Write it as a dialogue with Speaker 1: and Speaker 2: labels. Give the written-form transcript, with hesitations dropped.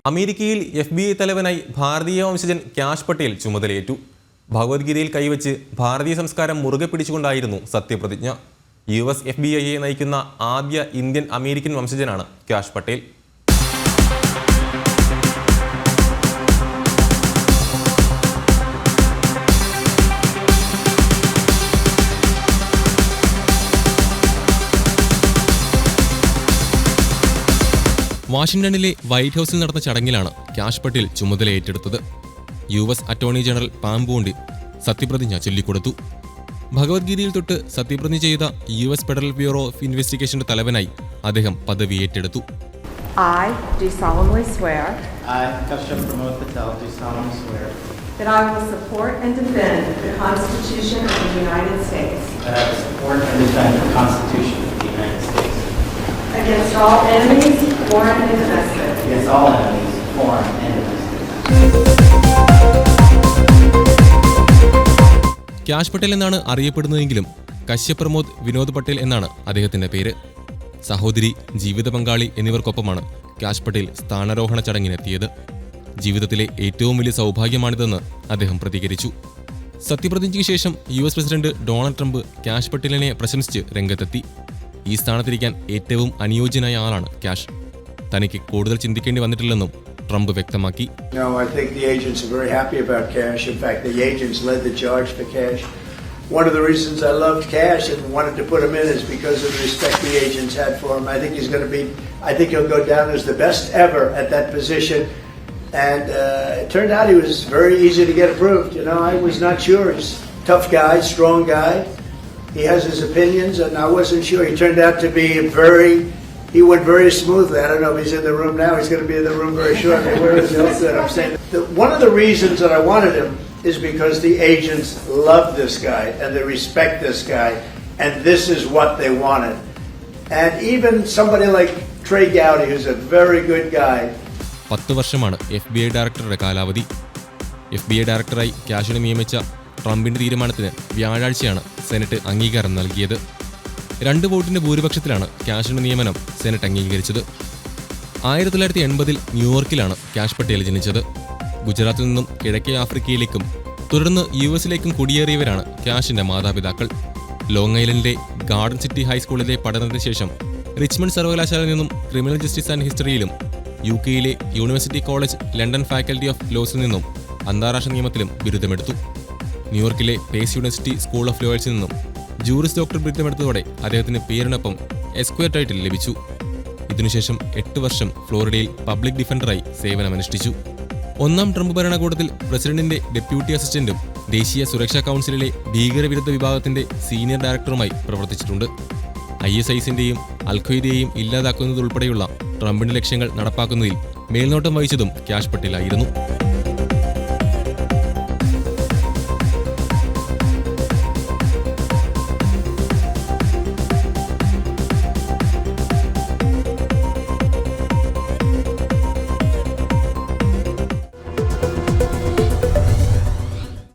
Speaker 1: അമേരിക്കയിൽ FBI തലവനായി ഭാരതീയ വംശജൻ cash Patel ചുമതലയേറ്റു. ഭഗവത്ഗീതയിൽ കൈവച്ച് ഭാരതീയ സംസ്കാരം മുറുകെ പിടിച്ചുകൊണ്ടായിരുന്നു സത്യപ്രതിജ്ഞ. US FBIയെ നയിക്കുന്ന ആദ്യ ഇന്ത്യൻ അമേരിക്കൻ വംശജനാണ് ക്യാഷ് പട്ടേൽ. വാഷിംഗ്ടണിലെ വൈറ്റ് ഹൗസിൽ നടന്ന ചടങ്ങിലാണ് ക്യാഷ് പട്ടേൽ ചുമതല ഏറ്റെടുത്തത്. US attorney general Pam Bondi സത്യപ്രതിജ്ഞ ചൊല്ലിക്കൊടുത്തു. ഭഗവത്ഗീതയിൽ തൊട്ട് സത്യപ്രതിജ്ഞ ചെയ്ത US ഫെഡറൽ ബ്യൂറോ ഓഫ് ഇൻവെസ്റ്റിഗേഷന്റെ തലവനായി അദ്ദേഹം പദവി ഏറ്റെടുത്തു.
Speaker 2: I do solemnly swear that I will support and defend the Constitution of the United States against all enemies, foreign and domestic.
Speaker 1: Cash Patel എന്നാണ് അറിയപ്പെടുന്നതെങ്കിലും കശ്യപ് പ്രമോദ് വിനോദ് പട്ടേൽ എന്നാണ് അദ്ദേഹത്തിന്റെ പേര്. സഹോദരി, ജീവിത പങ്കാളി എന്നിവർക്കൊപ്പമാണ് ക്യാഷ് പട്ടേൽ സ്ഥാനാരോഹണ ചടങ്ങിനെത്തിയത്. ജീവിതത്തിലെ ഏറ്റവും വലിയ സൗഭാഗ്യമാണിതെന്ന് അദ്ദേഹം പ്രതികരിച്ചു. സത്യപ്രതിജ്ഞയ്ക്ക് ശേഷം US president Donald Trump Kash പട്ടേലിനെ പ്രശംസിച്ച് രംഗത്തെത്തി. ഈ സ്ഥാനത്തിരിക്കാൻ ഏറ്റവും അനുയോജ്യനായ ആളാണ് ക്യാഷ്. തനിക്ക് കൂടുതൽ ചിന്തിക്കേണ്ടി വന്നിട്ടില്ലെന്നും ട്രംപ് വ്യക്തമാക്കി.
Speaker 3: No, I think the agents are very happy about Cash. In fact, the agents led the charge for Cash. One of the reasons I loved Cash and wanted to put him in is because of the respect the agents had for him. I think he'll go down as the best ever at that position. And it turned out he was very easy to get approved. You know, I was not sure. He's a tough guy, strong guy. He has his opinions, and I wasn't sure. He turned out to be he went very smoothly. I don't know if he's in the room now. He's going to be in the room very shortly. Where is he? I'm saying one of the reasons that I wanted him is because the agents love this guy and they respect this guy, and this is what they wanted. And even somebody like Trey Gowdy, who's a very good guy.
Speaker 1: 10 വർഷമാണ് FBI ഡയറക്ടറുടെ കാലാവധി. FBI ഡയറക്ടറായി ക്യാഷിനെ നിയമിച്ച ട്രംപിന്റെ തീരുമാനത്തിന് വ്യാഴാഴ്ചയാണ് senate അംഗീകാരം നൽകിയത്. 2 വോട്ടിന്റെ ഭൂരിപക്ഷത്തിലാണ് ക്യാഷിന്റെ നിയമനം സെനറ്റ് അംഗീകരിച്ചത്. 1980 ന്യൂയോർക്കിലാണ് ക്യാഷ് പട്ടേൽ ജനിച്ചത്. ഗുജറാത്തിൽ നിന്നും കിഴക്കേ ആഫ്രിക്കയിലേക്കും തുടർന്ന് US-ലേക്കും കുടിയേറിയവരാണ് ക്യാഷിന്റെ മാതാപിതാക്കൾ. ലോങ് ഐലൻഡിലെ ഗാർഡൻ സിറ്റി ഹൈസ്കൂളിലെ പഠനത്തിന് ശേഷം റിച്ച്മണ്ട് സർവകലാശാലയിൽ നിന്നും ക്രിമിനൽ ജസ്റ്റിസ് ആൻഡ് ഹിസ്റ്ററിയിലും UK-യിലെ university college London faculty of ലോസിൽ നിന്നും അന്താരാഷ്ട്ര നിയമത്തിലും ബിരുദമെടുത്തു. ന്യൂയോർക്കിലെ പേസ് യൂണിവേഴ്സിറ്റി സ്കൂൾ ഓഫ് ലോയേഴ്സിൽ നിന്നും ജൂറിസ് ഡോക്ടർ ബിരുദമെടുത്തതോടെ അദ്ദേഹത്തിന് പേരിനൊപ്പം എസ്ക്വയർ ടൈറ്റിൽ ലഭിച്ചു. ഇതിനുശേഷം 8 വർഷം ഫ്ലോറിഡയിൽ പബ്ലിക് ഡിഫൻഡറായി സേവനമനുഷ്ഠിച്ചു. 1-ാം ട്രംപ് ഭരണകൂടത്തിൽ പ്രസിഡന്റിന്റെ ഡെപ്യൂട്ടി അസിസ്റ്റന്റും ദേശീയ സുരക്ഷാ കൗൺസിലിലെ ഭീകരവിരുദ്ധ വിഭാഗത്തിന്റെ സീനിയർ ഡയറക്ടറുമായി പ്രവർത്തിച്ചിട്ടുണ്ട്. ISIS-ന്റെയും അൽഖ്വയ്ദയെയും ഇല്ലാതാക്കുന്നതുൾപ്പെടെയുള്ള ട്രംപിന്റെ ലക്ഷ്യങ്ങൾ നടപ്പാക്കുന്നതിൽ മേൽനോട്ടം വഹിച്ചതും ക്യാഷ് പട്ടേലായിരുന്നു.